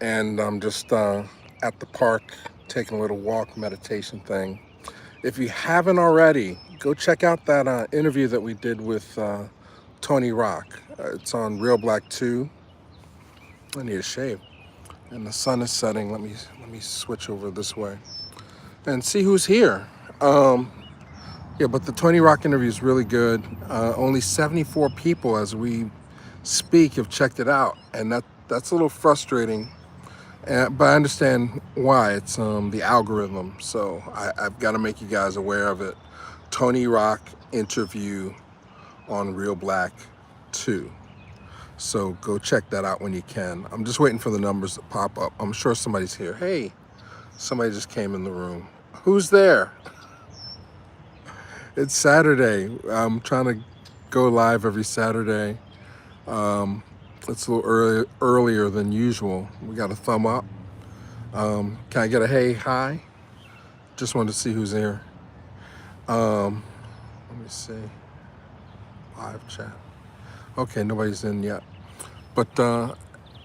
and I'm just at the park taking a little walk meditation thing. If you haven't already, go check out that interview that we did with Tony Rock. It's on Real Black 2. I need a shave. And the sun is setting. Let me switch over this way and see who's here. Um, yeah, but the Tony Rock interview is really good. Only 74 people as we speak have checked it out, and that's a little frustrating. But I understand why. It's the algorithm, so I've got to make you guys aware of it. Tony Rock interview on Real Black 2. So go check that out when you can. I'm just waiting for the numbers to pop up. I'm sure somebody's here. Hey, somebody just came in the room. Who's there? It's Saturday. I'm trying to go live every Saturday. It's a little earlier than usual. We got a thumb up. Can I get a hey, hi? Just wanted to see who's here. Let me see. Live chat. Okay, nobody's in yet. But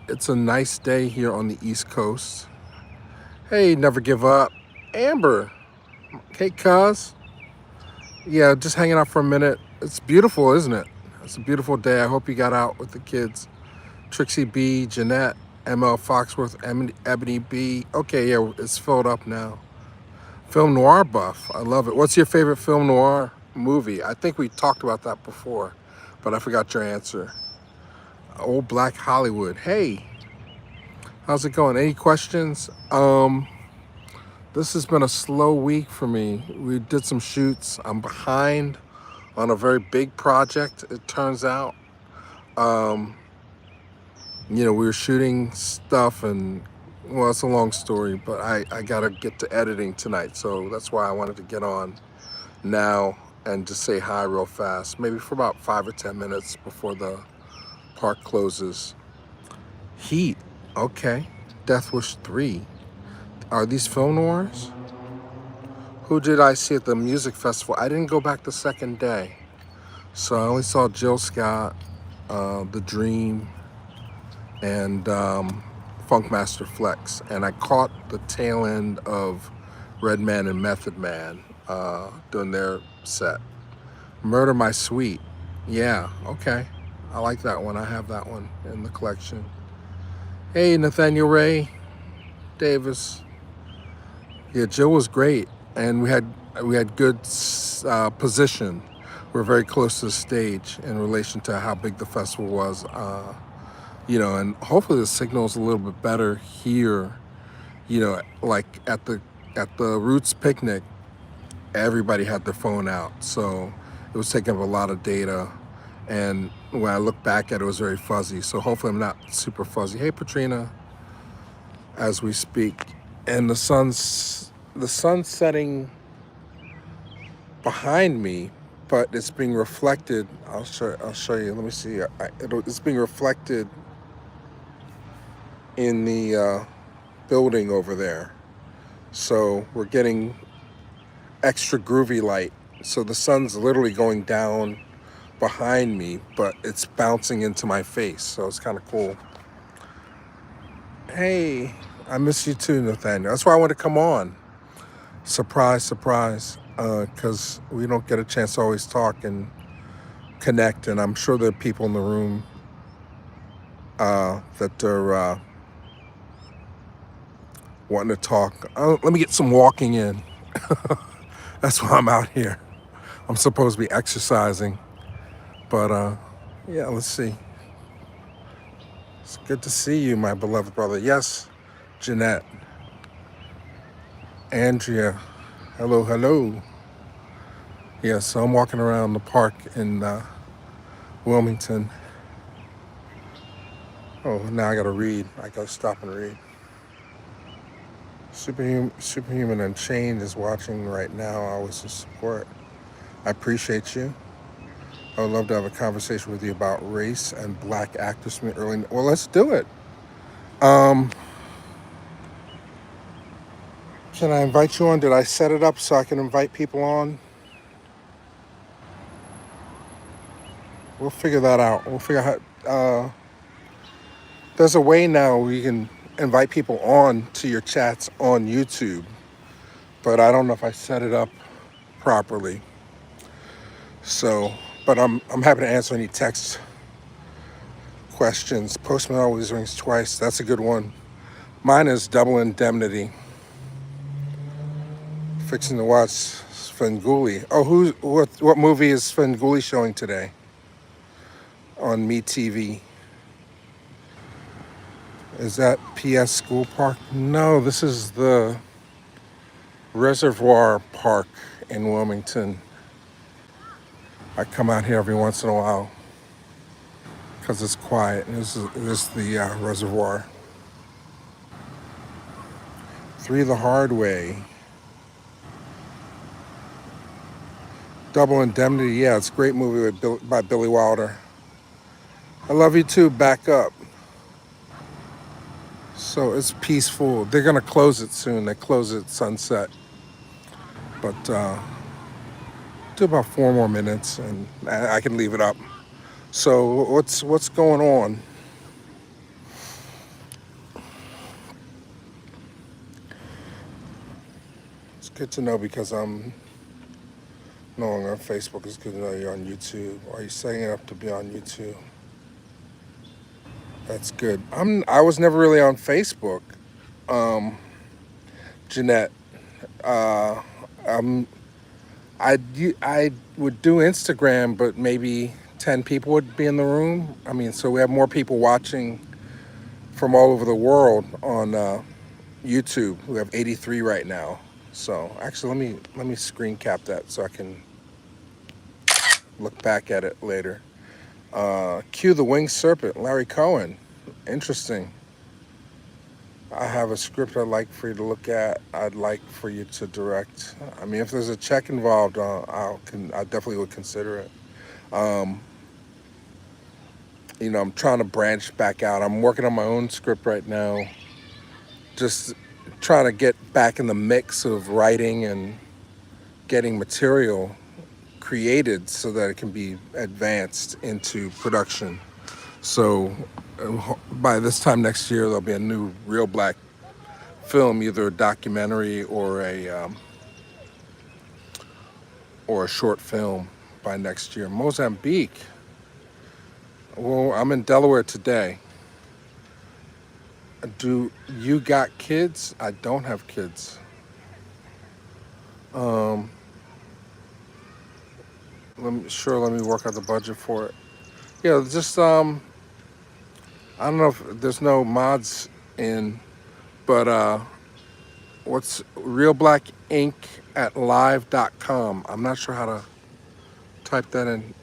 it's a nice day here on the East Coast. Hey, never give up. Amber. Hey, cuz. Yeah, just hanging out for a minute. It's beautiful, isn't it? It's a beautiful day. I hope you got out with the kids. Trixie B, Jeanette, ML Foxworth, Ebony B. Okay, yeah, it's filled up now. Film noir buff. I love it. What's your favorite film noir movie? I think we talked about that before, but I forgot your answer. Old Black Hollywood. Hey, how's it going? Any questions? This has been a slow week for me. We did some shoots. I'm behind on a very big project, it turns out. We were shooting stuff and, well, it's a long story, but I gotta get to editing tonight. So that's why I wanted to get on now and just say hi real fast, maybe for about 5 or 10 minutes before the park closes. Heat, okay. Death Wish 3. Are these film noirs? Who did I see at the music festival? I didn't go back the second day. So I only saw Jill Scott, The Dream, and Funkmaster Flex. And I caught the tail end of Redman and Method Man doing their set. Murder My Sweet. Yeah, okay. I like that one. I have that one in the collection. Hey, Nathaniel Ray Davis. Yeah, Jill was great, and we had good position. We're very close to the stage in relation to how big the festival was. And hopefully the signal's a little bit better here. Like at the Roots picnic, everybody had their phone out, so it was taking up a lot of data. And when I look back at it, it was very fuzzy. So hopefully I'm not super fuzzy. Hey, Patrina, as we speak, and the sun's setting behind me, but it's being reflected. I'll show you. Let me see. It's being reflected in the building over there. So we're getting extra groovy light. So the sun's literally going down behind me, but it's bouncing into my face. So it's kind of cool. Hey, I miss you too, Nathaniel. That's why I want to come on. Surprise, surprise. Because we don't get a chance to always talk and connect. And I'm sure there are people in the room that are wanting to talk. Let me get some walking in. That's why I'm out here. I'm supposed to be exercising. But yeah, let's see. It's good to see you, my beloved brother. Yes, Jeanette. Andrea. Hello, hello. Yeah, so I'm walking around the park in Wilmington. Oh, now I gotta read. I gotta stop and read. Superhuman Unchained is watching right now. I was in support. I appreciate you. I would love to have a conversation with you about race and black actors from the early. Well, let's do it. Can I invite you on? Did I set it up so I can invite people on? We'll figure that out. We'll figure out how. There's a way now where you can invite people on to your chats on YouTube, but I don't know if I set it up properly. So, but I'm happy to answer any text questions. Postman always rings twice. That's a good one. Mine is Double Indemnity. Fixing to watch Svengoolie. Oh, what movie is Svengoolie showing today on MeTV? Is that PS School Park? No, this is the Reservoir Park in Wilmington. I come out here every once in a while because it's quiet. This is the reservoir. 3 the Hard Way. Double Indemnity. Yeah, it's a great movie by Billy Wilder. I Love You Too. Back Up. So it's peaceful. They're going to close it soon. They close it at sunset. But do about 4 more minutes and I can leave it up. So what's going on? It's good to know because I'm no longer on Facebook. It's good to know you're on YouTube. Are you setting it up to be on YouTube? That's good. I was never really on Facebook, Jeanette. I would do Instagram, but maybe 10 people would be in the room. I mean, so we have more people watching from all over the world on YouTube. We have 83 right now. So actually, let me screen cap that so I can look back at it later. Cue the Winged Serpent, Larry Cohen. Interesting. I have a script I'd like for you to look at. I'd like for you to direct. I mean, if there's a check involved, I definitely would consider it. You know, I'm trying to branch back out. I'm working on my own script right now. Just trying to get back in the mix of writing and getting material created so that it can be advanced into production. So by this time next year, there'll be a new Reelblack film, either a documentary or a short film by next year. Mozambique. Well, I'm in Delaware today. Do you got kids? I don't have kids. Let me work out the budget for it. Yeah, just I don't know if there's no mods in, but what's Reelblack Inc. at live.com. I'm not sure how to type that in.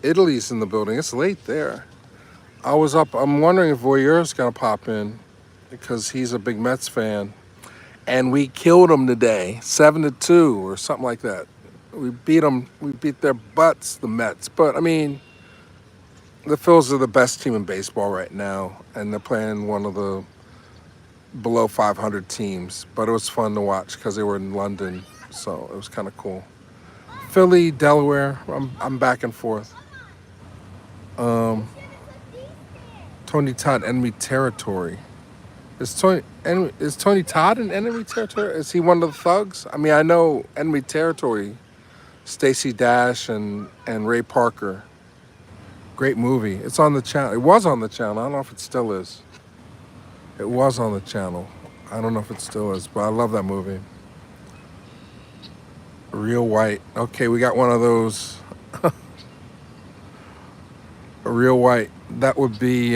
Italy's in the building. It's late there. I'm wondering if Voyeur's gonna pop in because he's a big Mets fan. And we killed them today, 7-2 or something like that. We beat them. We beat their butts, the Mets. But I mean, the Phils are the best team in baseball right now, and they're playing one of the below 500 teams. But it was fun to watch because they were in London, so it was kind of cool. Philly, Delaware. I'm back and forth. Tony Todd, enemy territory. Is Tony Todd in enemy territory? Is he one of the thugs? I mean, I know enemy territory. Stacey Dash and Ray Parker. Great movie. It's on the channel. It was on the channel. I don't know if it still is. It was on the channel. I don't know if it still is, but I love that movie. Real White. Okay, we got one of those. Real White. That would be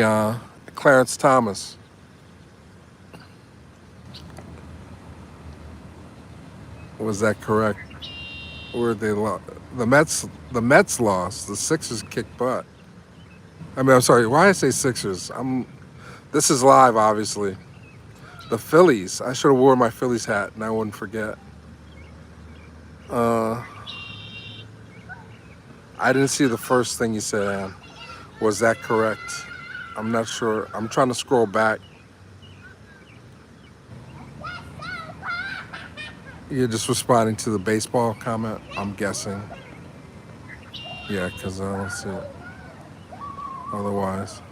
Clarence Thomas. Was that correct? Or they lost? The Mets lost. The Sixers kicked butt. I mean, I'm sorry. Why I say Sixers? This is live, obviously. The Phillies. I should have worn my Phillies hat, and I wouldn't forget. I didn't see the first thing you said, Ann. Was that correct? I'm not sure. I'm trying to scroll back. You're just responding to the baseball comment, I'm guessing. Yeah, because I don't see it otherwise.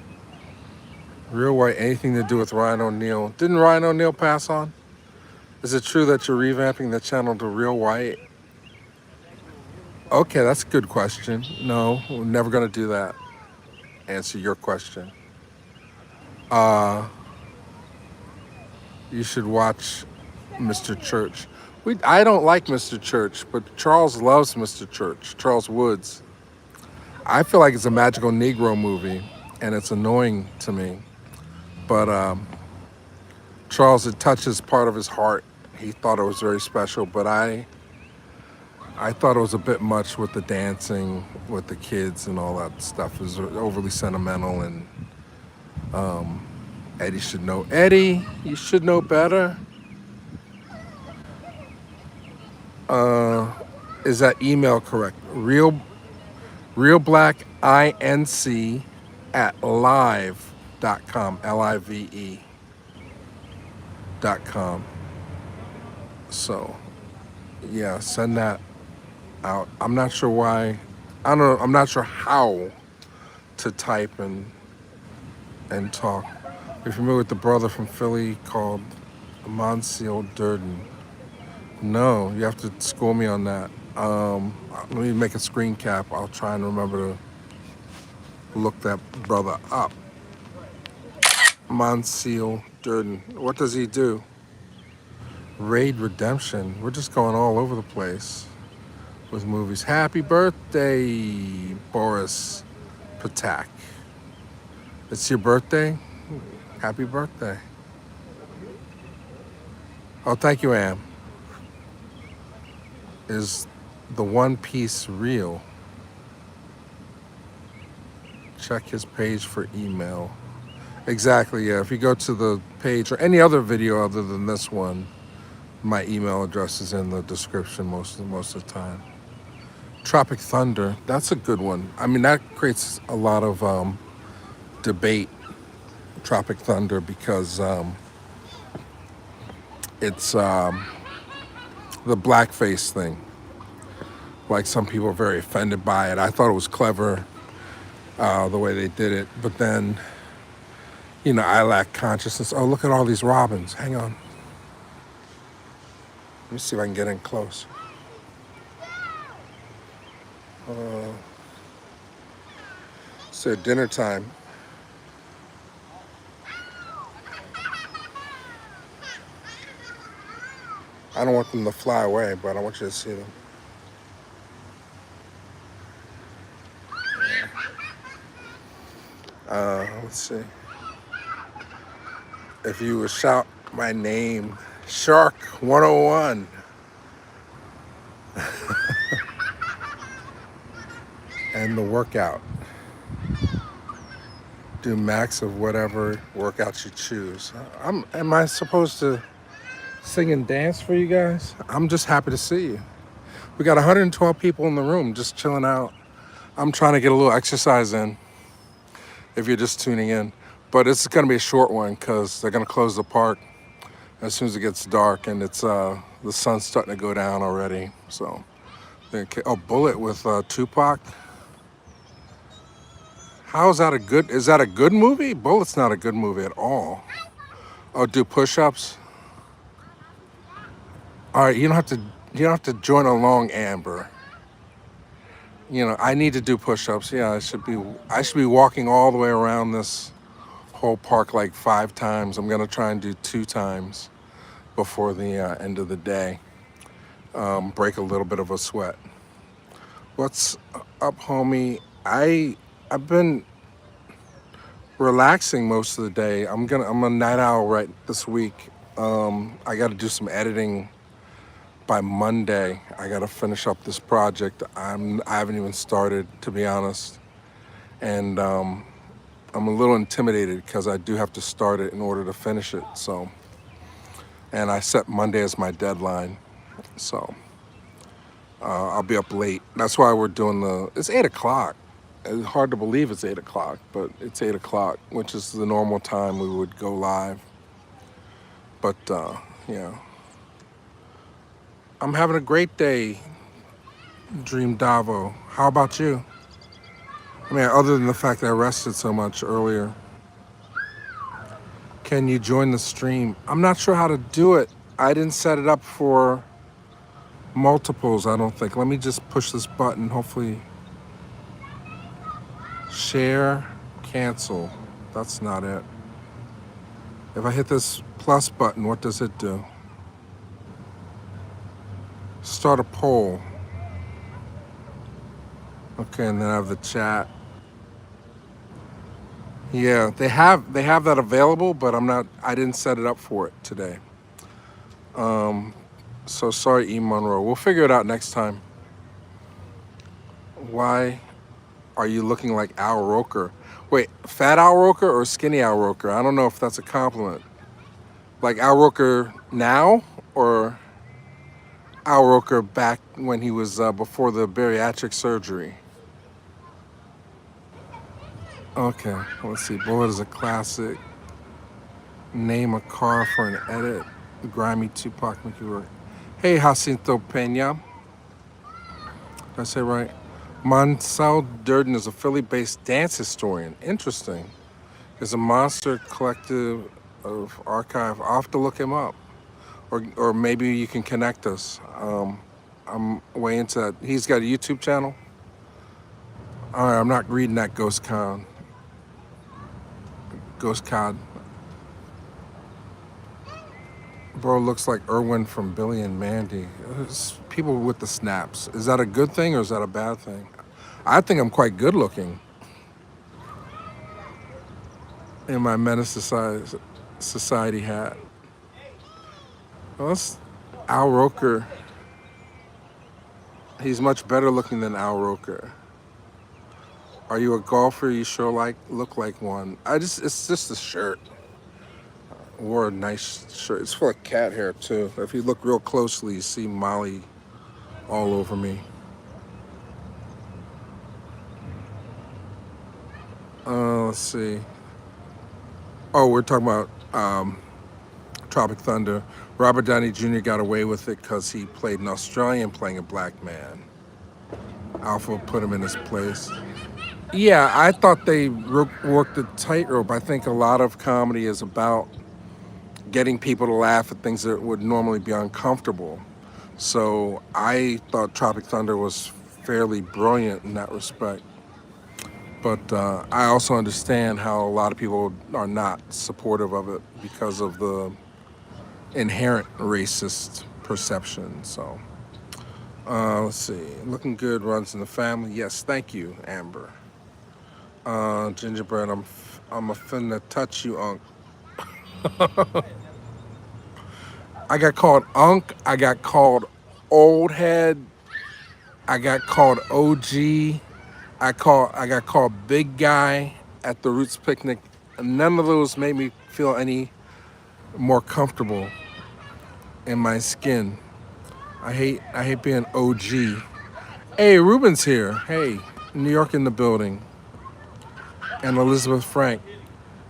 Real White, anything to do with Ryan O'Neal? Didn't Ryan O'Neal pass on? Is it true that you're revamping the channel to Real White? Okay, that's a good question. No, we're never gonna do that. Answer your question. You should watch Mr. Church. I don't like Mr. Church, but Charles loves Mr. Church. Charles Woods. I feel like it's a magical Negro movie, and it's annoying to me. But Charles, it touches part of his heart. He thought it was very special, but I thought it was a bit much with the dancing, with the kids and all that stuff. It was overly sentimental, and Eddie should know. Eddie, you should know better. Is that email correct? Reelblack@live.com, live.com. So, yeah, send that out. I'm not sure why. I don't know. I'm not sure how to type and talk. You're familiar with the brother from Philly called Monsieur Durden? No, you have to school me on that. Let me make a screen cap. I'll try and remember to look that brother up. Monsieur Durden. What does he do? Raid Redemption. We're just going all over the place with movies. Happy birthday, Boris Patak. It's your birthday? Happy birthday. Oh, thank you, Am. Is the One Piece real? Check his page for email. Exactly, yeah. If you go to the page or any other video other than this one, my email address is in the description most of the time. Tropic Thunder, that's a good one. I mean, that creates a lot of debate, Tropic Thunder, because it's the blackface thing. Like, some people are very offended by it. I thought it was clever the way they did it, but then, you know, I lack consciousness. Oh, look at all these robins. Hang on. Let me see if I can get in close. So dinner time. I don't want them to fly away, but I want you to see them. Let's see. If you would shout my name, Shark 101. And the workout. Do max of whatever workout you choose. Am I supposed to sing and dance for you guys? I'm just happy to see you. We got 112 people in the room just chilling out. I'm trying to get a little exercise in if you're just tuning in. But it's gonna be a short one because they're gonna close the park as soon as it gets dark, and it's the sun's starting to go down already. So, oh, Bullet with Tupac. How is that is that a good movie? Bullet's not a good movie at all. Oh, do push-ups? All right, you don't have to join along, Amber. You know, I need to do push-ups. Yeah, I should be walking all the way around this whole park like 5 times. I'm gonna try and do 2 times before the end of the day. Break a little bit of a sweat. What's up, homie? I've been relaxing most of the day. I'm a night owl right this week. I got to do some editing by Monday. I got to finish up this project. I haven't even started, to be honest, and I'm a little intimidated because I do have to start it in order to finish it. So, and I set Monday as my deadline. So I'll be up late. That's why we're doing it's 8 o'clock. It's hard to believe it's 8 o'clock, but it's 8 o'clock, which is the normal time we would go live. But yeah, I'm having a great day, Dream Davo. How about you? I mean, other than the fact that I rested so much earlier. Can you join the stream? I'm not sure how to do it. I didn't set it up for multiples, I don't think. Let me just push this button. Hopefully, share, cancel. That's not it. If I hit this plus button, what does it do? Start a poll. Okay, and then I have the chat. Yeah, they have that available, but I didn't set it up for it today. So sorry, E. Monroe. We'll figure it out next time. Why are you looking like Al Roker? Wait, fat Al Roker or skinny Al Roker? I don't know if that's a compliment. Like Al Roker now or Al Roker back when he was before the bariatric surgery? Okay, let's see. Bullet is a classic. Name a car for an edit. Grimy Tupac Mickey Rourke. Hey, Jacinto Pena. Did I say right? Mansell Durden is a Philly-based dance historian. Interesting. Is a monster collective of archive. I'll have to look him up. Or maybe you can connect us. I'm way into that. He's got a YouTube channel. All right, I'm not reading that Ghost Cod. Bro looks like Irwin from Billy and Mandy. It's people with the snaps. Is that a good thing or is that a bad thing? I think I'm quite good looking in my Menace Society hat. Well, that's Al Roker. He's much better looking than Al Roker. Are you a golfer? You sure look like one. It's just a shirt. Wore a nice shirt. It's full of cat hair too. If you look real closely, you see Molly all over me. Let's see. Oh, we're talking about Tropic Thunder. Robert Downey Jr. got away with it because he played an Australian playing a black man. Alpha put him in his place. Yeah, I thought they worked a tightrope. I think a lot of comedy is about getting people to laugh at things that would normally be uncomfortable. So I thought Tropic Thunder was fairly brilliant in that respect. But I also understand how a lot of people are not supportive of it because of the inherent racist perception. So let's see. Looking good runs in the family. Yes, thank you, Amber. Gingerbread, I'm a finna touch you, Unc. I got called Unc. I got called Old Head. I got called OG. I got called Big Guy at the Roots picnic. None of those made me feel any more comfortable in my skin. I hate being OG. Hey, Ruben's here. Hey, New York in the building. And Elizabeth Frank.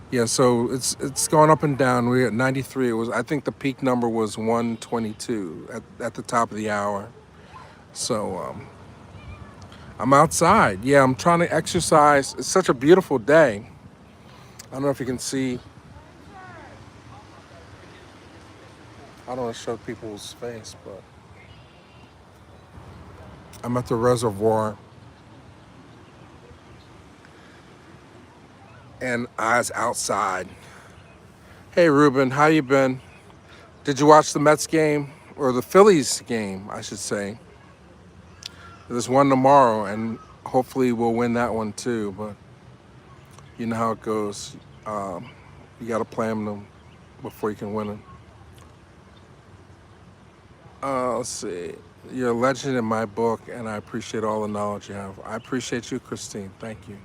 Yeah, so it's gone up and down. We're at 93. I think the peak number was 122 at the top of the hour. So I'm outside. Yeah, I'm trying to exercise. It's such a beautiful day. I don't know if you can see. I don't want to show people's face, but I'm at the reservoir. And I was outside. Hey, Ruben, how you been? Did you watch the Mets game? Or the Phillies game, I should say. There's one tomorrow, and hopefully we'll win that one too, but you know how it goes. You got to play them before you can win them. Let's see. You're a legend in my book, and I appreciate all the knowledge you have. I appreciate you, Christine. Thank you.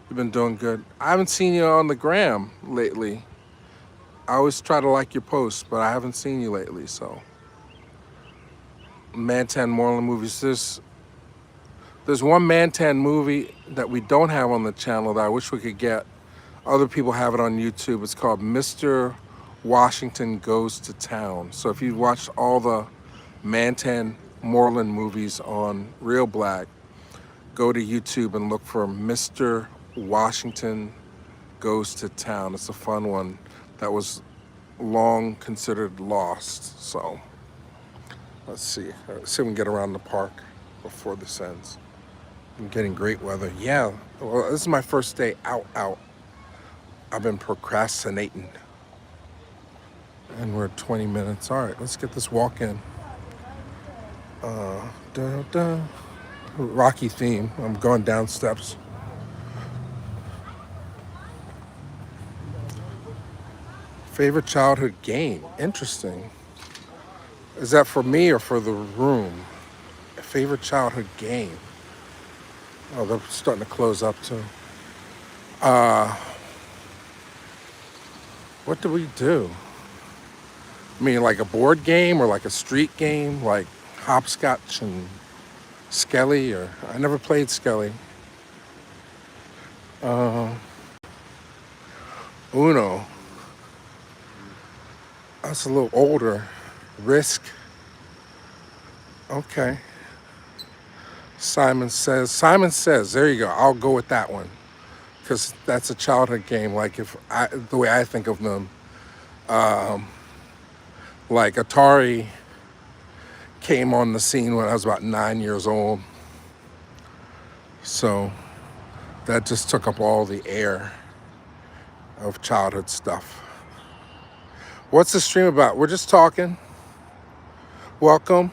You've been doing good. I haven't seen you on the gram lately. I always try to like your posts, but I haven't seen you lately, so. Mantan Moreland movies. There's one Mantan movie that we don't have on the channel that I wish we could get. Other people have it on YouTube. It's called Mr. Washington Goes to Town. So if you watched all the Mantan Moreland movies on Reelblack, go to YouTube and look for Mr. Washington Goes to Town. It's a fun one. that was long considered lost. So let's see. Let's see if we can get around the park before this ends. I'm getting great weather. Yeah, well, this is my first day out. I've been procrastinating. And we're at 20 minutes. All right, let's get this walk in. Da, da. Rocky theme. I'm going down steps. Favorite childhood game? Interesting. Is that for me or for the room? Favorite childhood game? Oh, they're starting to close up too. What do we do? I mean, like a board game or like a street game, like hopscotch and Skelly, or I never played Skelly. Uno. That's a little older. Risk. Okay. Simon Says. There you go. I'll go with that one because that's a childhood game. Like the way I think of them, like Atari came on the scene when I was about 9 years old. So that just took up all the air of childhood stuff. What's the stream about? We're just talking. Welcome.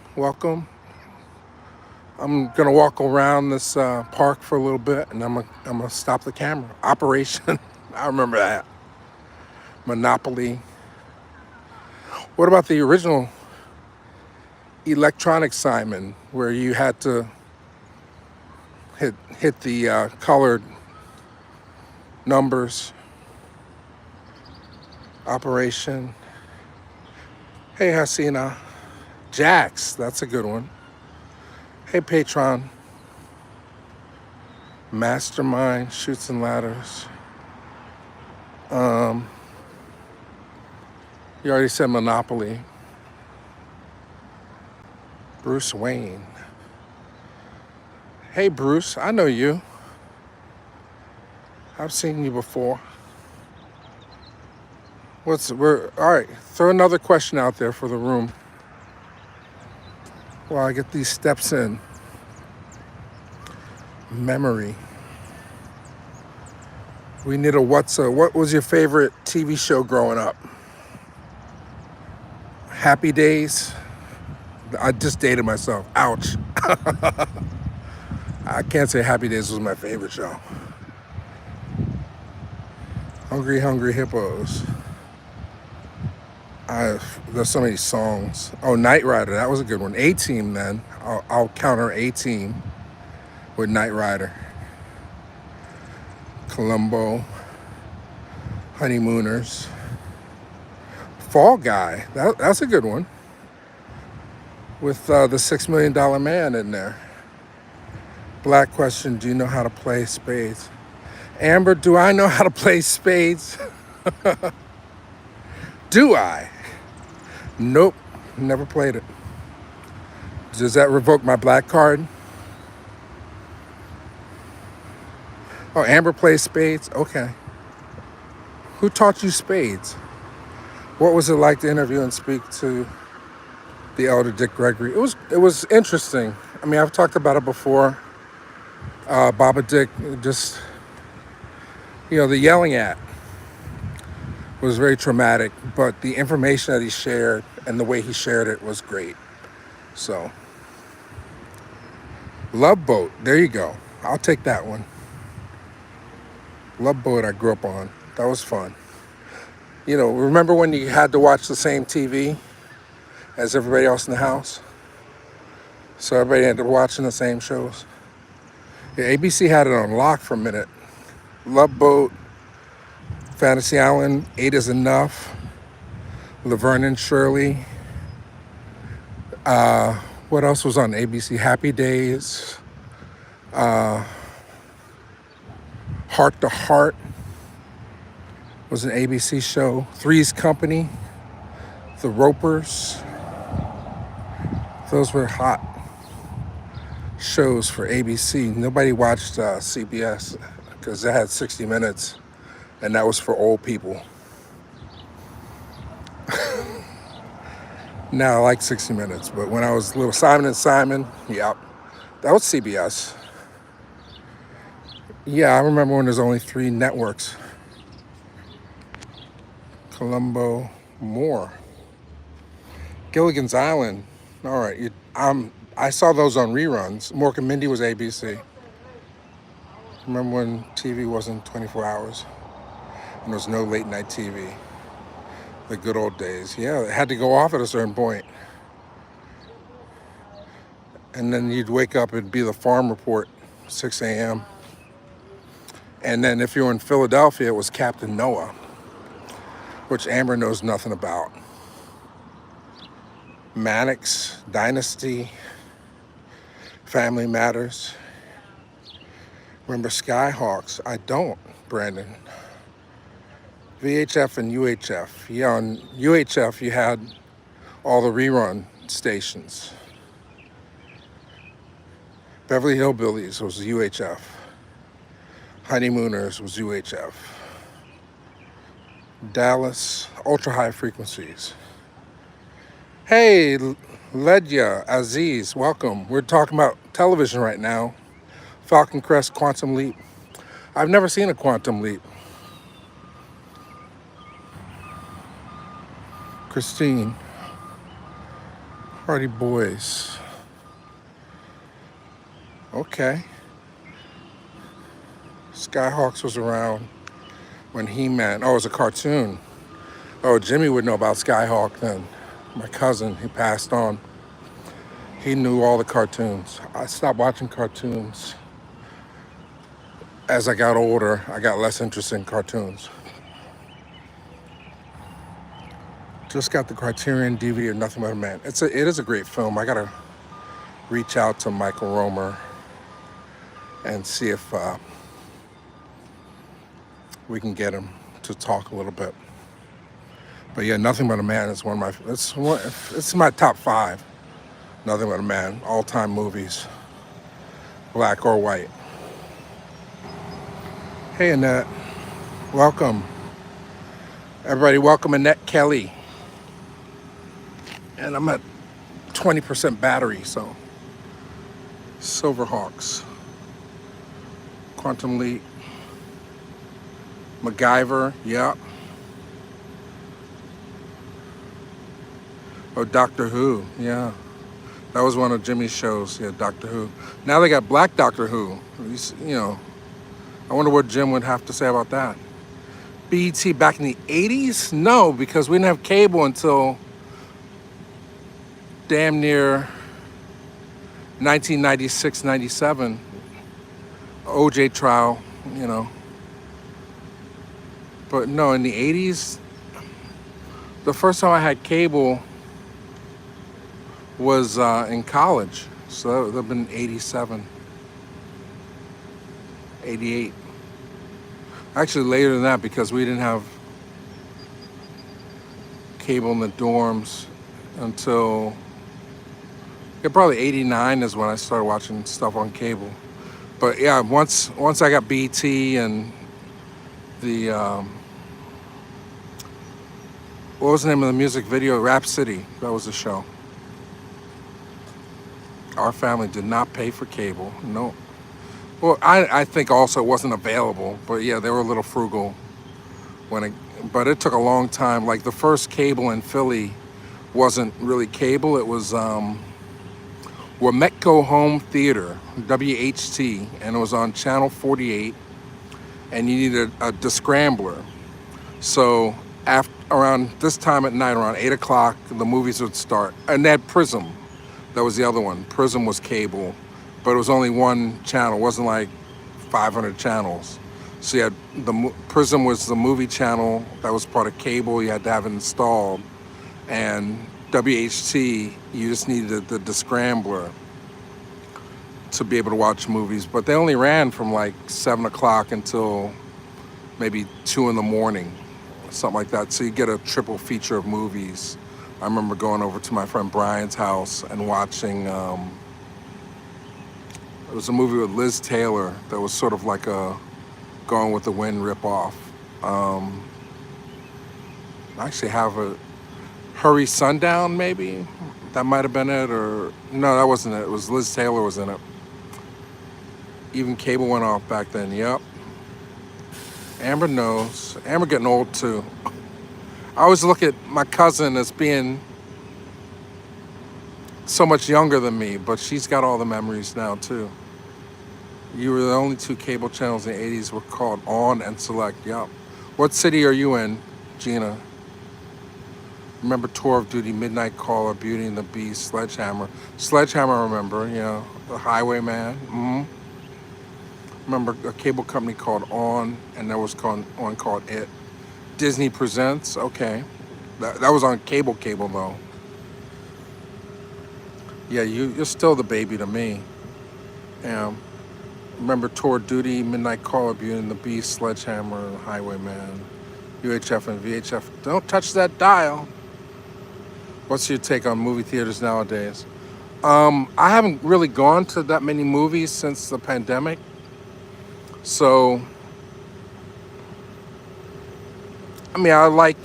I'm gonna walk around this park for a little bit, and I'm gonna stop the camera. Operation. I remember that. Monopoly. What about the original electronic Simon, where you had to hit the colored numbers? Operation. Hey Hasina. Jax, that's a good one. Hey Patron. Mastermind, Shoots and Ladders. You already said Monopoly. Bruce Wayne. Hey Bruce, I know you. I've seen you before. All right, throw another question out there for the room while I get these steps in. Memory. We need what was your favorite TV show growing up? Happy Days. I just dated myself. Ouch. I can't say Happy Days was my favorite show. Hungry Hippos. There's so many songs. Oh, Knight Rider, that was a good one. A-Team then. I'll counter A-Team with Knight Rider. Columbo. Honeymooners. Fall Guy, that's a good one. With the $6 Million Man in there. Black question, do you know how to play spades? Amber, do I know how to play spades? Do I? Nope, never played it. Does that revoke my black card? Oh, Amber plays spades? Okay. Who taught you spades? What was it like to interview and speak to the elder Dick Gregory? It was interesting. I mean, I've talked about it before. Baba Dick, just, the yelling at was very traumatic, but the information that he shared and the way he shared it was great. So, Love Boat, there you go. I'll take that one. Love Boat I grew up on. That was fun. Remember when you had to watch the same TV as everybody else in the house? So everybody ended up watching the same shows. Yeah, ABC had it on lock for a minute. Love Boat, Fantasy Island, 8 is Enough, Laverne and Shirley. What else was on ABC? Happy Days, Heart to Heart was an ABC show. Three's Company, The Ropers. Those were hot shows for ABC. Nobody watched CBS because they had 60 Minutes, and that was for old people. Now I like 60 Minutes, but when I was little, Simon and Simon, yep, that was CBS. Yeah, I remember when there's only 3 networks. Columbo, Moore, Gilligan's Island. All right, I saw those on reruns. Mork and Mindy was ABC. Remember when TV wasn't 24 hours and there was no late night TV? The good old days. Yeah, it had to go off at a certain point. And then you'd wake up, it'd be the Farm Report, 6 a.m. And then if you were in Philadelphia, it was Captain Noah, which Amber knows nothing about. Mannix, Dynasty, Family Matters. Remember Skyhawks? I don't, Brandon. VHF and UHF. Yeah, on UHF you had all the rerun stations. Beverly Hillbillies was UHF. Honeymooners was UHF. Dallas, ultra high frequencies. Hey, Ledya, Aziz, welcome. We're talking about television right now. Falcon Crest, Quantum Leap. I've never seen a Quantum Leap. Christine, Hardy Boys. Okay. Skyhawks was around when He-Man, oh, it was a cartoon. Oh, Jimmy would know about Skyhawk then. My cousin, he passed on. He knew all the cartoons. I stopped watching cartoons. As I got older, I got less interested in cartoons. Just got the Criterion DVD of Nothing But a Man. It is a great film. I gotta reach out to Michael Romer and see if we can get him to talk a little bit. But yeah, Nothing But a Man is one of my, it's my top 5. Nothing But a Man, all-time movies, black or white. Hey Annette, welcome. Everybody welcome Annette Kelly. And I'm at 20% battery, so. Silverhawks, Quantum Leap, MacGyver, yeah. Oh, Doctor Who, yeah. That was one of Jimmy's shows, yeah, Doctor Who. Now they got Black Doctor Who. You know, I wonder what Jim would have to say about that. BET back in the 80s? No, because we didn't have cable until damn near 1996, 97. OJ trial, you know. But no, in the 80s, the first time I had cable was in college. So that would have been 87, 88. Actually later than that, because we didn't have cable in the dorms until, yeah, probably 89 is when I started watching stuff on cable. But yeah, once I got BT and the, what was the name of the music video? Rap City, that was the show. Our family did not pay for cable, no. Well, I think also it wasn't available, but yeah, they were a little frugal but it took a long time. Like the first cable in Philly wasn't really cable, it was Wametco Home Theater, WHT, and it was on channel 48, and you needed a descrambler. So around this time at night, around 8 o'clock, the movies would start. And they had Prism, that was the other one. Prism was cable, but it was only one channel. It wasn't like 500 channels. So you had Prism was the movie channel that was part of cable. You had to have it installed. And WHT, you just needed the descrambler to be able to watch movies. But they only ran from like 7 o'clock until maybe 2 in the morning, something like that. So you get a triple feature of movies. I remember going over to my friend Brian's house and watching, it was a movie with Liz Taylor that was sort of like a Gone with the Wind ripoff. I actually have Hurry Sundown, maybe? That might have been it, or no, that wasn't it. It was Liz Taylor was in it. Even cable went off back then. Yep. Amber knows. Amber getting old too. I always look at my cousin as being so much younger than me, but she's got all the memories now too. You were the only two cable channels in the 80s were called On and Select. Yep. What city are you in, Gina? Remember Tour of Duty, Midnight Caller, Beauty and the Beast, Sledgehammer. Sledgehammer, I remember, yeah. The Highwayman. Remember a cable company called On, and there was one called It. Disney Presents, okay. That was on cable though. Yeah, you're still the baby to me. Yeah. Remember Tour of Duty, Midnight Caller, Beauty and the Beast, Sledgehammer, Highwayman, UHF and VHF. Don't touch that dial. What's your take on movie theaters nowadays? I haven't really gone to that many movies since the pandemic. So, I mean, I like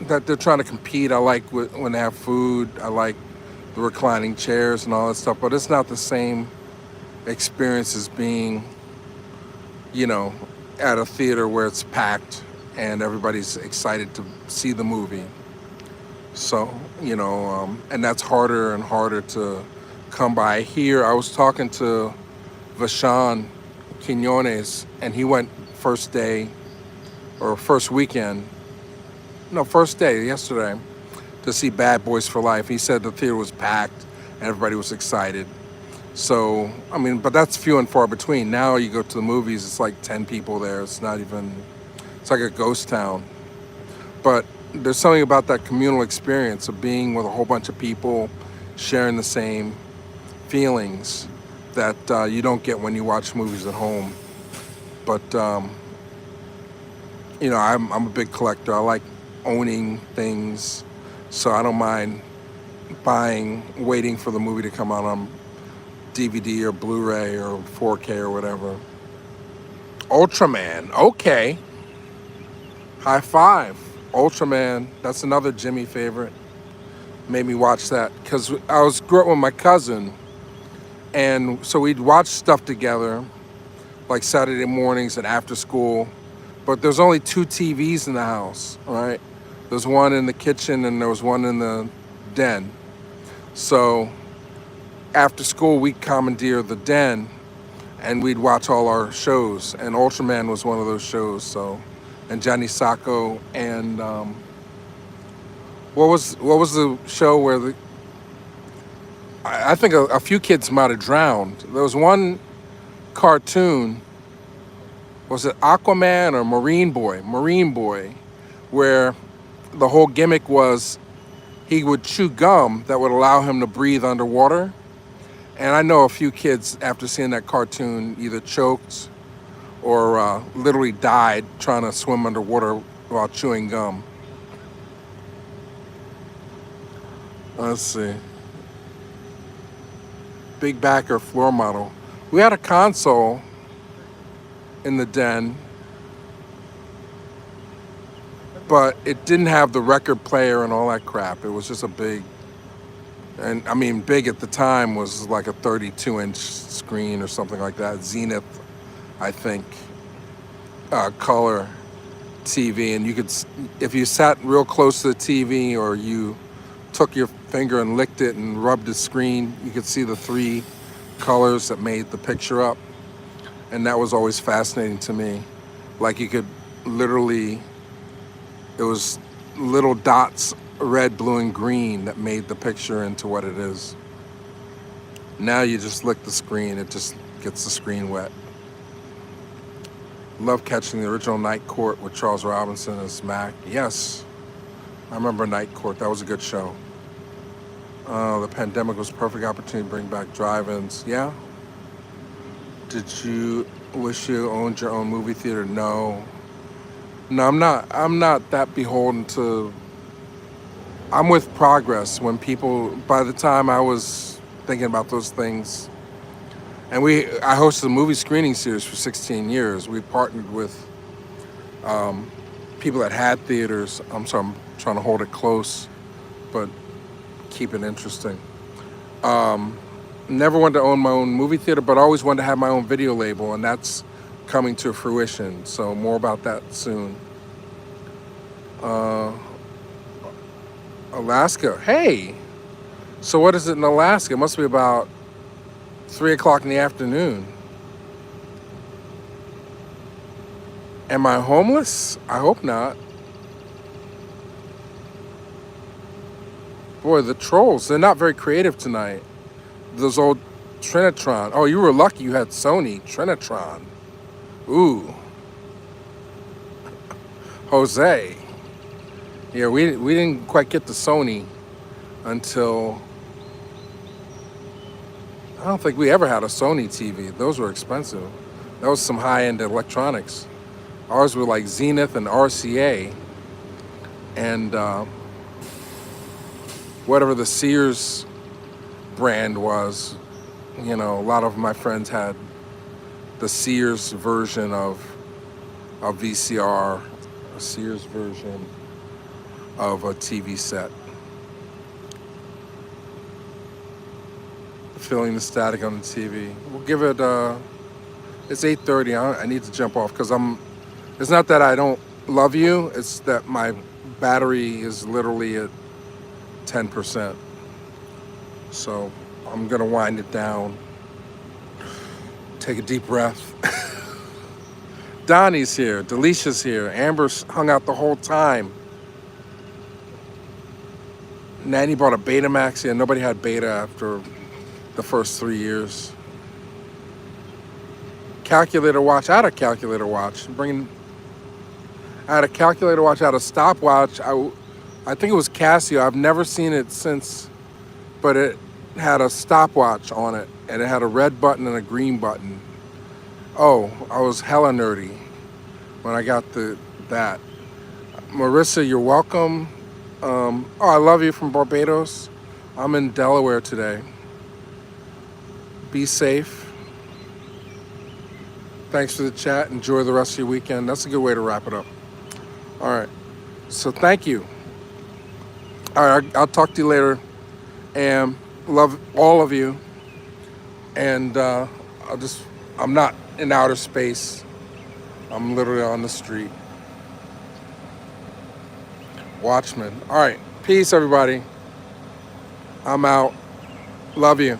that they're trying to compete. I like when they have food. I like the reclining chairs and all that stuff. But it's not the same experience as being, at a theater where it's packed and everybody's excited to see the movie. So, and that's harder and harder to come by. Here, I was talking to Vashan Quinones, and he went first day yesterday, to see Bad Boys for Life. He said the theater was packed and everybody was excited. So, I mean, but that's few and far between. Now you go to the movies, it's like 10 people there. It's like a ghost town. But there's something about that communal experience of being with a whole bunch of people sharing the same feelings that you don't get when you watch movies at home. But, I'm a big collector. I like owning things, so I don't mind waiting for the movie to come out on DVD or Blu-ray or 4K or whatever. Ultraman, okay. High five. Ultraman, that's another Jimmy favorite. Made me watch that because grew up with my cousin, and so we'd watch stuff together, like Saturday mornings and after school. But there's only 2 TVs in the house, right? There's one in the kitchen and there was one in the den. So after school, we'd commandeer the den and we'd watch all our shows. And Ultraman was one of those shows. So, and Johnny Sacco, and what was the show where I think a few kids might have drowned. There was one cartoon, was it Aquaman or Marine Boy, where the whole gimmick was he would chew gum that would allow him to breathe underwater. And I know a few kids, after seeing that cartoon, either choked or literally died trying to swim underwater while chewing gum. Let's see. Big backer floor model. We had a console in the den, but it didn't have the record player and all that crap. It was just a big, and I mean big at the time was like a 32-inch screen or something like that. Zenith, I think, color TV, and you could, if you sat real close to the TV or you took your finger and licked it and rubbed the screen, you could see the 3 colors that made the picture up. And that was always fascinating to me. Like you could literally, it was little dots, red, blue, and green, that made the picture into what it is. Now you just lick the screen, it just gets the screen wet. Love catching the original Night Court with Charles Robinson as Mac. Yes, I remember Night Court, that was a good show. The pandemic was a perfect opportunity to bring back drive-ins. Yeah? Did you wish you owned your own movie theater? No. No, I'm not that beholden to, I'm with progress. When people, by the time I was thinking about those things, and I hosted a movie screening series for 16 years. We partnered with people that had theaters. I'm trying to hold it close. but keep it interesting. Never wanted to own my own movie theater, but always wanted to have my own video label, and that's coming to fruition. So more about that soon. Alaska. Hey, so what is it in Alaska? It must be about 3 o'clock in the afternoon. Am I homeless? I hope not. Boy, the trolls, they're not very creative tonight. Those old Trinitron. Oh, you were lucky you had Sony Trinitron. Ooh. Jose. Yeah, we didn't quite get the Sony until... I don't think we ever had a Sony TV. Those were expensive. That was some high-end electronics. Ours were like Zenith and RCA. And whatever the Sears brand was, you know, a lot of my friends had the Sears version of VCR, a Sears version of a TV set. Feeling the static on the TV. We'll give it, it's 8:30. I need to jump off because it's not that I don't love you, it's that my battery is literally at 10%. So I'm gonna wind it down. Take a deep breath. Donnie's here, Delicia's here, Amber's hung out the whole time. Nanny bought a Betamax. Yeah, nobody had Beta after the first 3 years. Calculator watch. I had a calculator watch. I had a calculator watch. I had a stopwatch. I think it was Casio. I've never seen it since, but it had a stopwatch on it, and it had a red button and a green button. Oh, I was hella nerdy when I got that. Marissa, you're welcome. Oh, I love you from Barbados. I'm in Delaware today. Be safe. Thanks for the chat. Enjoy the rest of your weekend. That's a good way to wrap it up. All right. So thank you. All right. I'll talk to you later. And love all of you. And I'm not in outer space. I'm literally on the street. Watchmen. All right. Peace, everybody. I'm out. Love you.